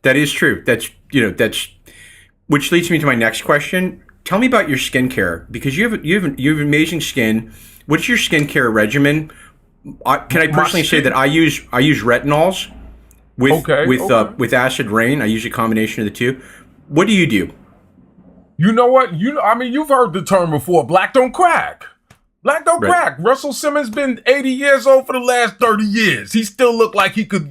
That is true. That's which leads me to my next question. Tell me about your skincare, because you have amazing skin. What's your skincare regimen? Can I personally say that I use retinols with acid rain. I use a combination of the two. What do you do? You know what? I mean, you've heard the term before. Black don't crack. Black don't crack. Russell Simmons been 80 years old for the last 30 years. He still looked like he could,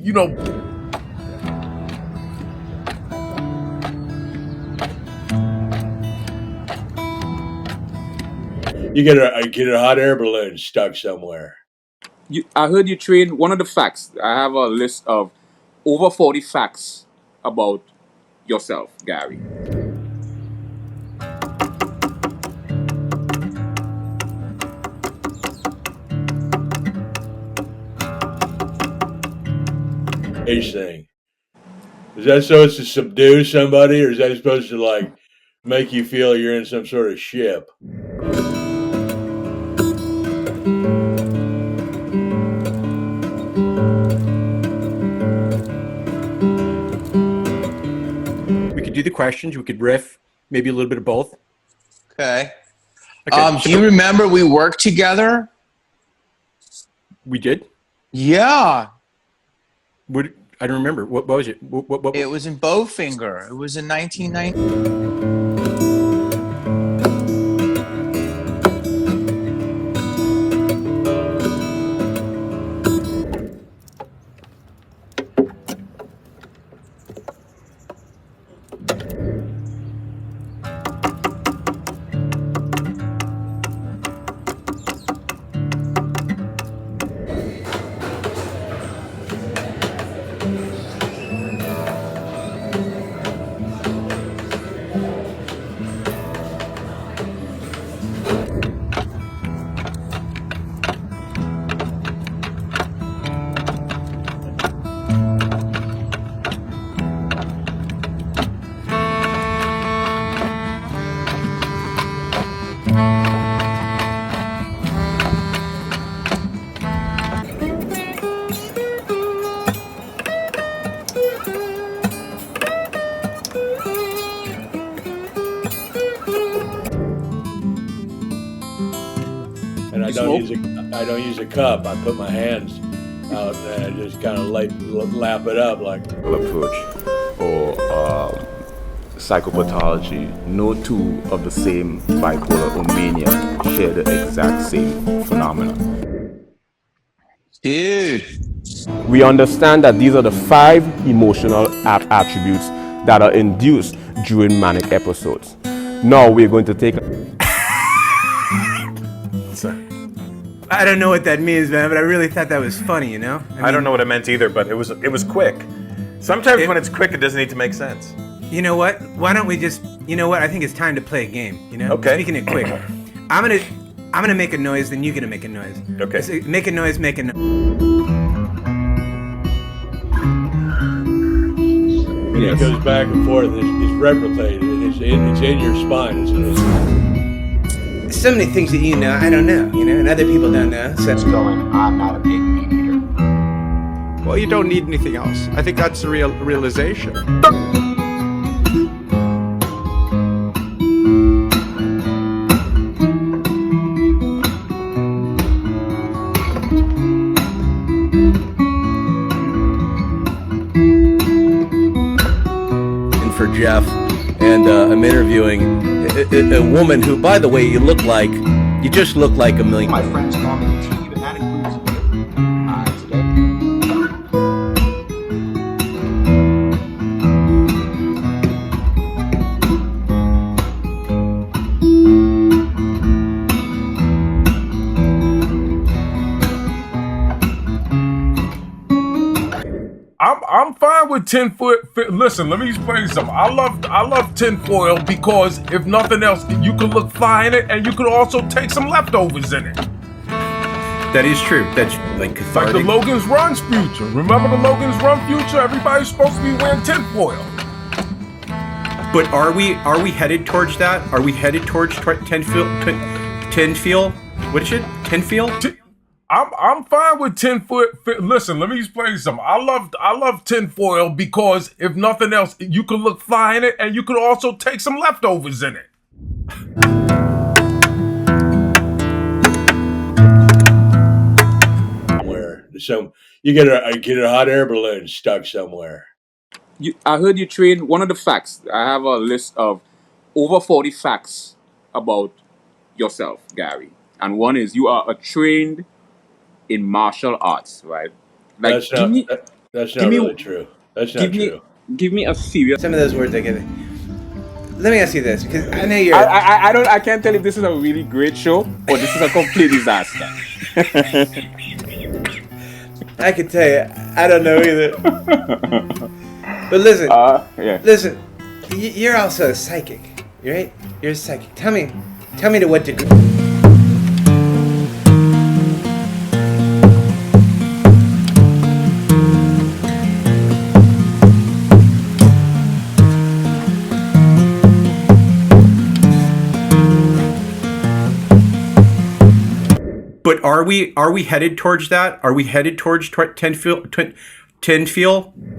You get a hot air balloon stuck somewhere. I heard you train. One of the facts, I have a list of over 40 facts about yourself, Gary. Age thing. Is that supposed to subdue somebody, or is that supposed to like make you feel you're in some sort of ship? We could do the questions. We could riff, maybe a little bit of both. Okay. Do you remember we worked together? We did? Yeah. I don't remember. What was it? What? It was in Bowfinger. It was in 1990. I don't use a cup. I put my hands out and I just kind of lap it up like. Approach or psychopathology. No two of the same bipolar or mania share the exact same phenomenon. Dude. We understand that these are the 5 emotional attributes that are induced during manic episodes. Now we're going to take I don't know what that means, man, but I really thought that was funny, you know? I don't know what it meant either, but it was quick. Sometimes when it's quick, it doesn't need to make sense. You know what? Why don't we just, you know what? I think it's time to play a game, you know? Okay. Speaking it quick. I'm gonna make a noise, then you're gonna make a noise. Okay. So make a noise, make a noise. And it goes back and forth. It's replicated. It's in your spine. So many things that you know, I don't know, you know, and other people don't know. So it's going, I'm not a big meat eater. Well, you don't need anything else. I think that's the realization. And for Jeff, and I'm interviewing a woman who, by the way, you just look like a million. My friends call me T, and that includes I'm fine with tinfoil. Listen, let me explain something. I love tinfoil because if nothing else, you can look fly in it, and you can also take some leftovers in it. That is true. That's like cathartic. Like the Logan's Run future. Remember the Logan's Run future? Everybody's supposed to be wearing tinfoil. But are we headed towards that? Are we headed towards tinfoil? What is it? Tinfoil? I'm fine with 10-foot. Listen, let me explain something. I love tinfoil because if nothing else, you can look fly in it, and you can also take some leftovers in it. So you get a hot air balloon stuck somewhere. I heard you train. One of the facts, I have a list of over 40 facts about yourself, Gary. And one is you are trained in martial arts, right? Like, That's not really true. That's not true. Give me a serious. Some of those words I get. Let me ask you this, because I know you're. I can't tell if this is a really great show or this is a complete disaster. I can tell you, I don't know either. But listen, listen, you're also a psychic, right? You're a psychic. Tell me to what degree. But are we headed towards that? Are we headed towards 10 feel?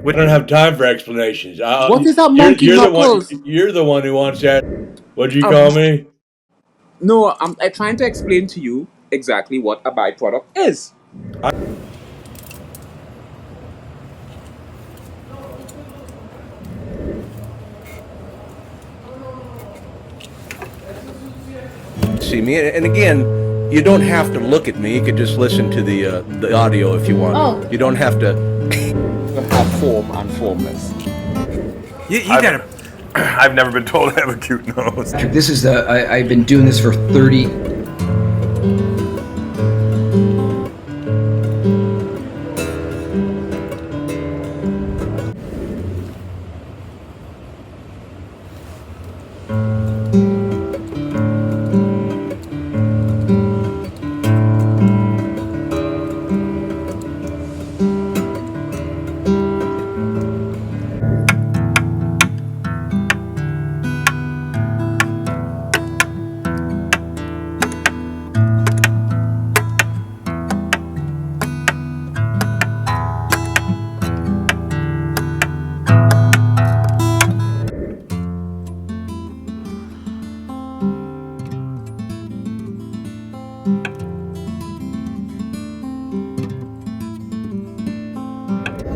I don't have time for explanations. What is that monkey knuckles? You're the one who wants that. What'd you call me? No, I'm trying to explain to you exactly what a byproduct is. See me, and again, you don't have to look at me. You could just listen to the audio if you want. Oh. You don't have to. Have form and formless. You gotta. I've never been told I have a cute nose. This is I've been doing this for 30.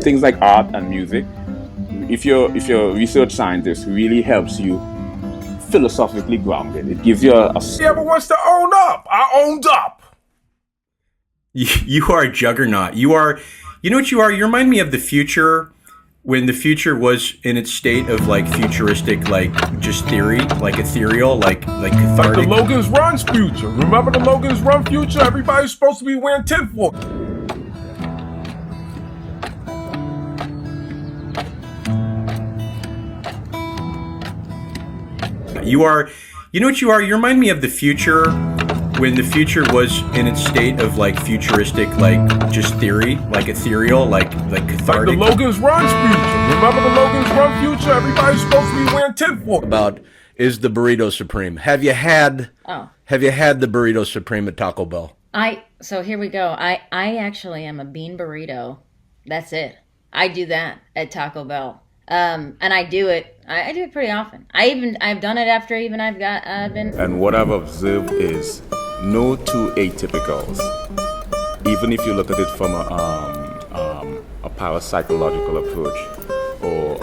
Things like art and music, if you're a research scientist, really helps you philosophically grounded. It gives you a He ever wants to own up. I owned up. You are a juggernaut. You know what you are? You remind me of the future, when the future was in its state of like futuristic, like just theory, like ethereal, like cathartic. Like the Logan's Run's future. Remember the Logan's Run future? Everybody's supposed to be wearing tinfoil. You know what you are? You remind me of the future, when the future was in its state of like futuristic, like just theory, like ethereal, like cathartic. Like the Logan's Run's future. Remember the Logan's Run future? Everybody's supposed to be wearing tinfoil. About is the burrito supreme? Have you had the burrito supreme at Taco Bell? So here we go. I actually am a bean burrito. That's it. I do that at Taco Bell. And I do it pretty often. I've done it after even I've been. And what I've observed is no two atypicals. Even if you look at it from a parapsychological approach or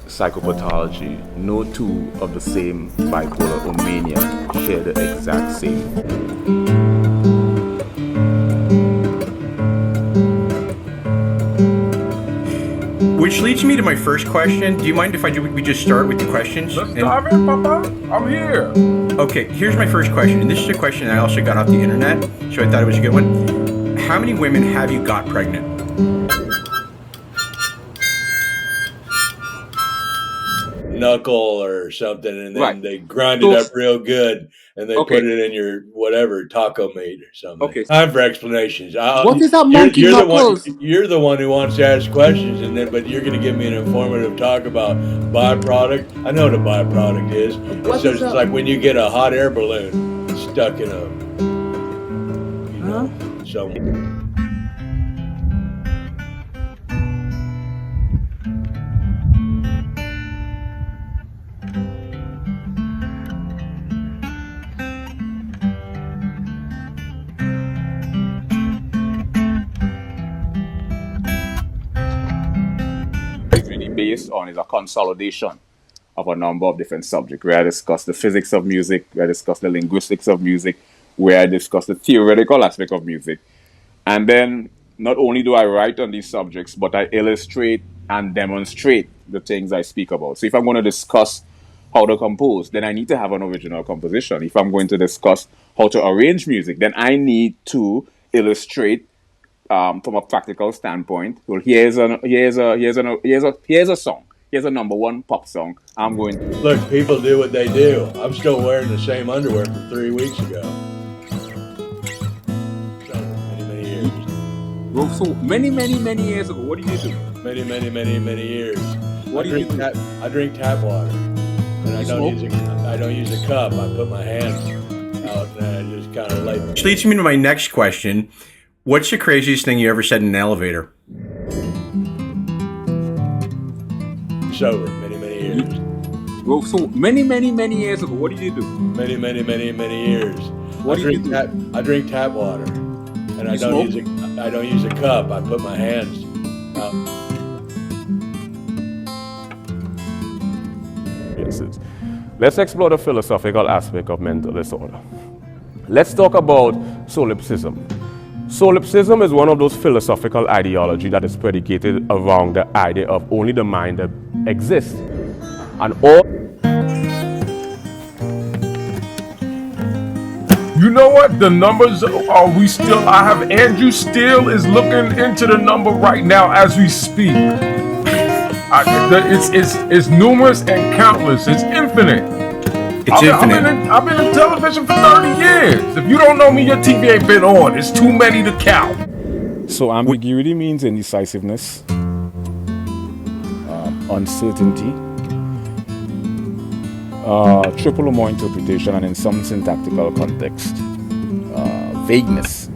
psychopathology, no two of the same bipolar or mania share the exact same. Which leads me to my first question. Do you mind if we just start with the questions? Let's dive in, Papa. I'm here. Okay, here's my first question. And this is a question I also got off the internet, so I thought it was a good one. How many women have you got pregnant? Knuckle or something, and then they grind it up real good, and they put it in your whatever taco meat or something. Okay. Time for explanations. What is that monkey knuckles? You're the one who wants to ask questions, but you're going to give me an informative talk about byproduct. I know what a byproduct is. It's like when you get a hot air balloon stuck in someone. Based on is a consolidation of a number of different subjects, where I discuss the physics of music, where I discuss the linguistics of music, where I discuss the theoretical aspect of music. And then not only do I write on these subjects, but I illustrate and demonstrate the things I speak about. So if I'm going to discuss how to compose, then I need to have an original composition. If I'm going to discuss how to arrange music, then I need to illustrate from a practical standpoint. Well, here's a song. Here's a number one pop song. I'm going to look. People do what they do. I'm still wearing the same underwear from 3 weeks ago. So many years. Well, so many years ago. What do you do? Many years. What do you do? I drink tap water, and I don't use a cup. I put my hands out and I just kind of like. Which leads me to my next question. What's the craziest thing you ever said in an elevator? Sober, many years. Well, so many years ago. What do you do? Many years. What do you do? I drink tap water, and I don't use a cup. I put my hands out. Let's explore the philosophical aspect of mental disorder. Let's talk about solipsism. Solipsism is one of those philosophical ideology that is predicated around the idea of only the mind that exists. And all... You know what? The numbers I have Andrew Steele is looking into the number right now as we speak. It's numerous and countless. It's infinite. I've been in television for 30 years. If you don't know me, your TV ain't been on. It's too many to count. So ambiguity means indecisiveness, uncertainty, triple or more interpretation, and in some syntactical context, vagueness.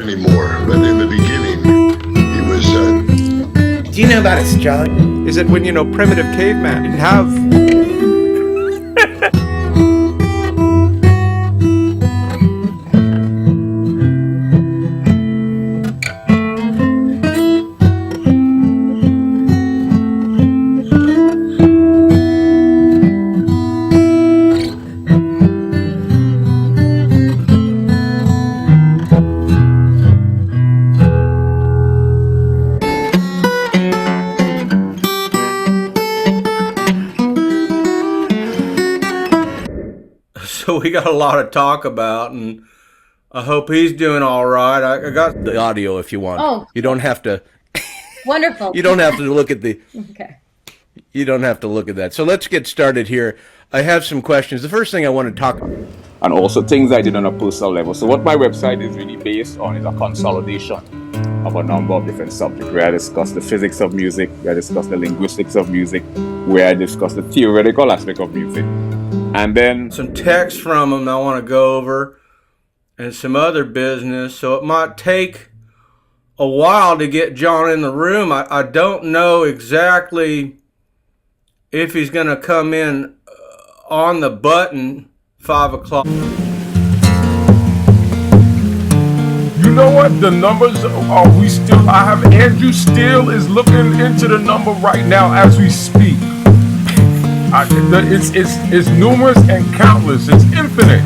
Anymore, but in the beginning, it was. Do you know about astrology? Is it when, primitive caveman didn't have... So we got a lot to talk about, and I hope he's doing all right. I got the audio if you want. Oh. You don't have to. Wonderful. You don't have to look at the. Okay. You don't have to look at that. So let's get started here. I have some questions. The first thing I want to talk about. And also things I did on a personal level. So what my website is really based on is a consolidation of a number of different subjects, where I discuss the physics of music, where I discuss the linguistics of music, where I discuss the theoretical aspect of music. And then some text from him I want to go over, and some other business. So it might take a while to get John in the room. I don't know exactly if he's going to come in on the button 5 o'clock. You know what? The numbers I have Andrew Steele is looking into the number right now as we speak. It's numerous and countless. It's infinite.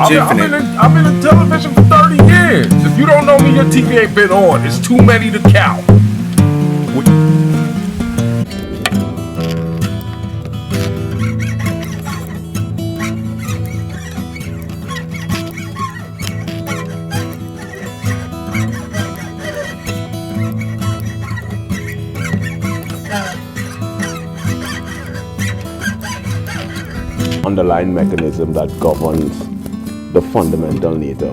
I've been in television for 30 years. If you don't know me, your TV ain't been on. It's too many to count. Underlying mechanism that governs the fundamental nature.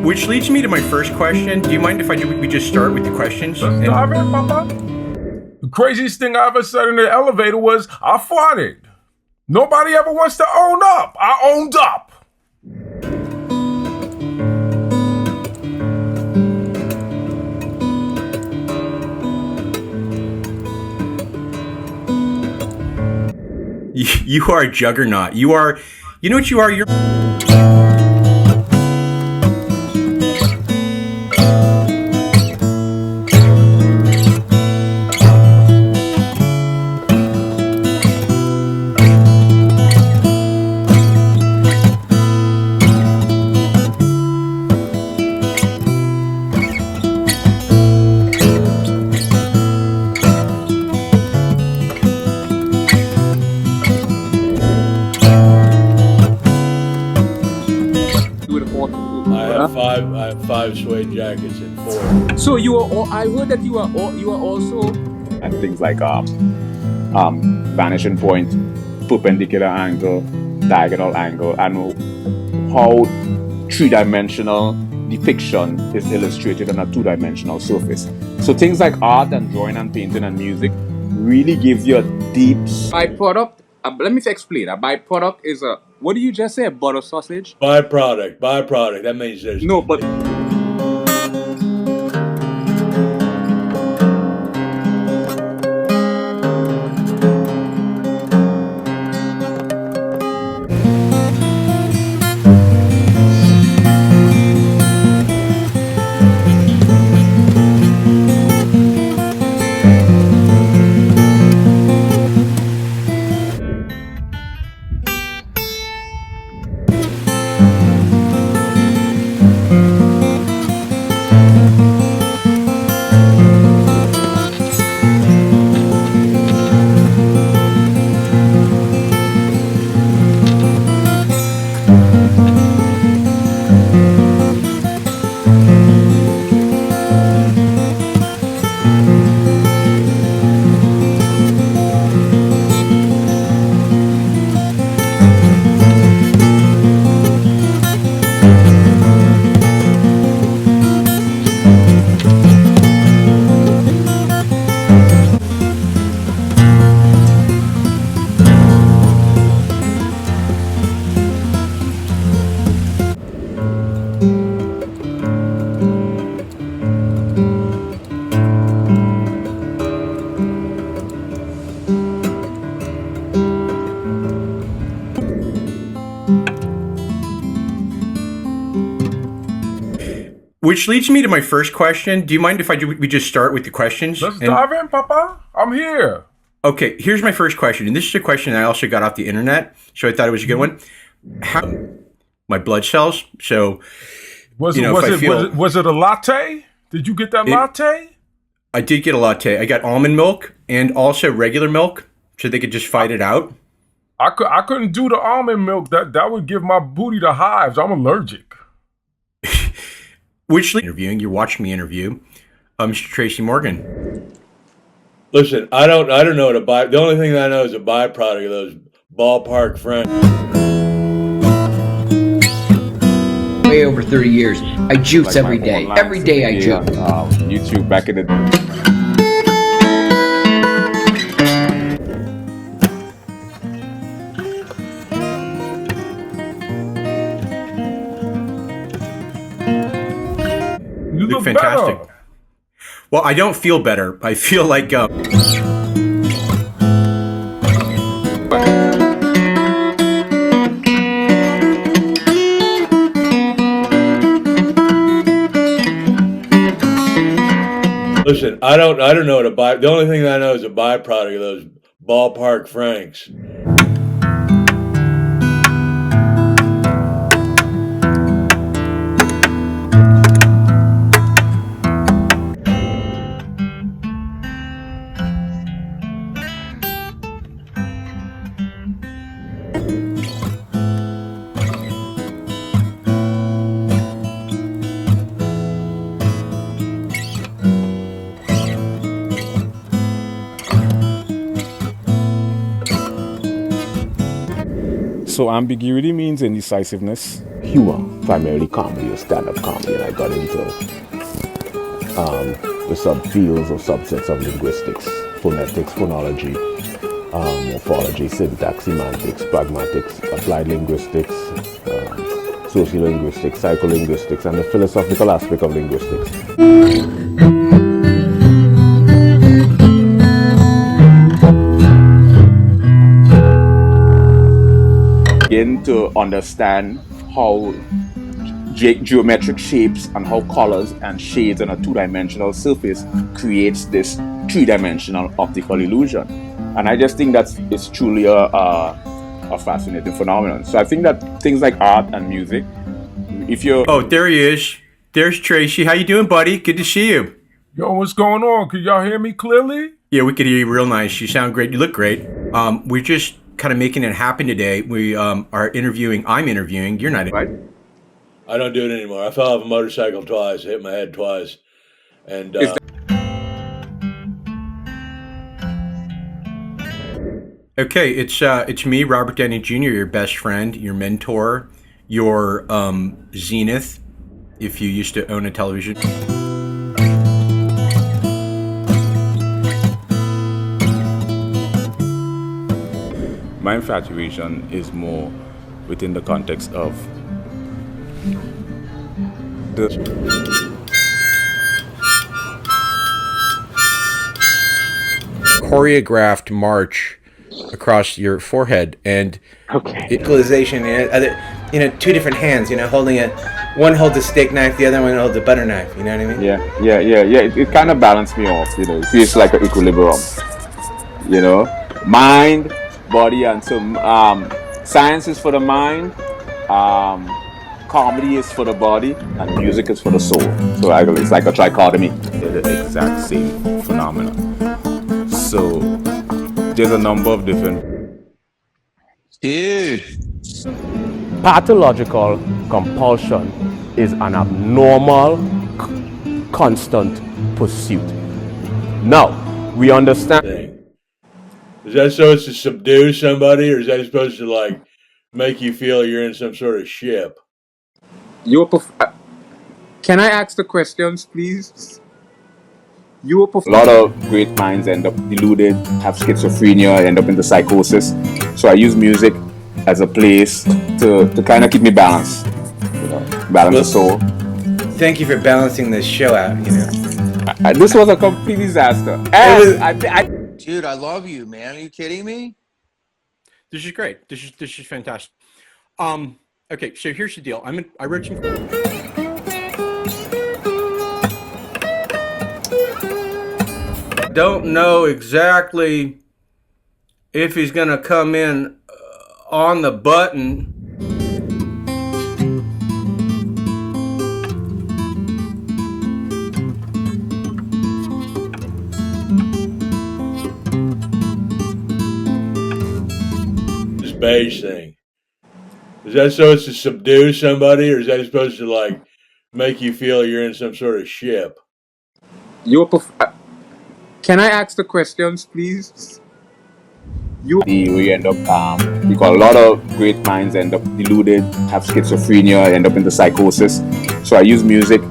Which leads me to my first question. Do you mind if we just start with the questions? Let's dive in, Papa. The craziest thing I ever said in the elevator was, I farted. Nobody ever wants to own up. I owned up. You are a juggernaut. You know what you are? You're... I have 5 suede jackets and 4. So you are all, I heard that you are also And things like vanishing point, perpendicular angle, diagonal angle, and how three-dimensional depiction is illustrated on a two-dimensional surface. So things like art and drawing and painting and music really gives you a deep... byproduct. Let me explain. A byproduct is a, what do you just say? A butter sausage? Byproduct. That means there's... No, but... Which leads me to my first question. Do you mind if we just start with the questions? Let's dive in, Papa. I'm here. Okay, here's my first question. And this is a question I also got off the internet, so I thought it was a good one. How my blood cells? So was it a latte? Did you get that latte? I did get a latte. I got almond milk and also regular milk, so they could just fight it out. I couldn't do the almond milk. That would give my booty the hives. I'm allergic. Which interviewing? You're watching me interview, Mr. Tracy Morgan. Listen, I don't know what the only thing I know is a byproduct of those ballpark friends. Way over 30 years. I juice like every day. Every day I juice. YouTube back in the day. You look fantastic. Better. Well, I don't feel better. I feel like Listen, I don't know what the only thing I know is a byproduct of those ballpark Franks. So ambiguity means indecisiveness. Humor, primarily comedy or stand-up comedy, and I got into the subfields or subsets of linguistics, phonetics, phonology, morphology, syntax, semantics, pragmatics, applied linguistics, sociolinguistics, psycholinguistics, and the philosophical aspect of linguistics. Begin to understand how geometric shapes and how colors and shades on a two-dimensional surface creates this three-dimensional optical illusion. And I just think it's truly a fascinating phenomenon. So I think that things like art and music, if you're... Oh, there he is. There's Tracy. How you doing, buddy? Good to see you. Yo, what's going on? Can y'all hear me clearly? Yeah, we could hear you real nice. You sound great. You look great. We're just kind of making it happen today. We are interviewing. I'm interviewing. You're not, right? I don't do it anymore. I fell off a motorcycle twice, hit my head twice, and okay, it's me, Robert Downey Jr., your best friend, your mentor, your zenith, if you used to own a television. My infatuation is more within the context of the choreographed march across your forehead, and equalization, two different hands, holding it. One holds a steak knife, the other one holds a butter knife. You know what I mean? Yeah. It kind of balanced me off. It feels like an equilibrium. Mind, body, and so science is for the mind. Comedy is for the body, and music is for the soul. So it's like a trichotomy. They're the exact same phenomena. So there's a number of different... Dude. Pathological compulsion is an abnormal, constant pursuit. Now, we understand... Is that so it's to subdue somebody, or is that supposed to, make you feel you're in some sort of ship? Can I ask the questions, please? A lot of great minds end up deluded, have schizophrenia, end up into psychosis. So I use music as a place to kind of keep me balanced, balance the soul. Thank you for balancing this show out. This was a complete disaster. Dude, I love you, man. Are you kidding me? This is great. This is fantastic. Okay, so here's the deal. I wrote some. Don't know exactly if he's gonna come in on the button. This beige thing. Is that so it's to subdue somebody, or is that supposed to make you feel you're in some sort of ship? Can I ask the questions, please? We end up, because a lot of great minds end up deluded, have schizophrenia, end up into psychosis. So I use music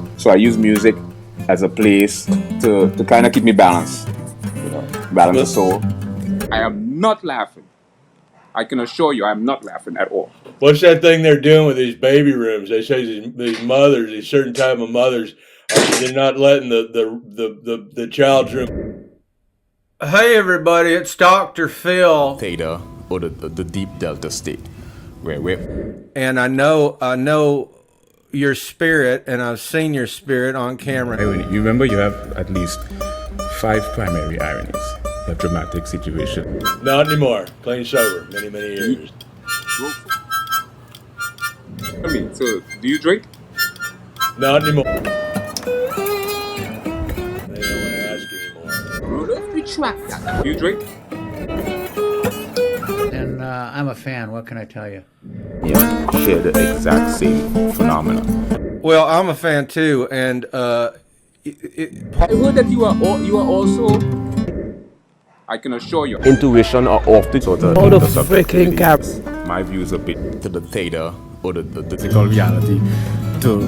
as a place to kind of keep me balanced, balance the soul. I am not laughing. I can assure you, I'm not laughing at all. What's that thing they're doing with these baby rooms? They say these mothers, these certain type of mothers, they're not letting the child's room. Hey everybody, it's Dr. Phil. Theta, or the deep delta state, and I know your spirit, and I've seen your spirit on camera. You remember you have at least 5 primary ironies. You have dramatic situation. Not anymore. Clean sober. Many years. So do you drink? Not anymore. I don't want to ask anymore. Retract that. Do you drink? And I'm a fan. What can I tell you? Yeah, share the exact same phenomena. Well, I'm a fan too, and I heard that you are also I can assure you. Intuition are off the sort of All the freaking caps. My views a bit to the theta or the physical reality to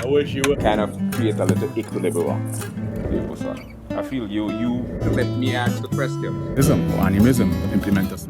I wish you would kind of create a little equilibrium. I feel you Let me ask the question. or animism implement us.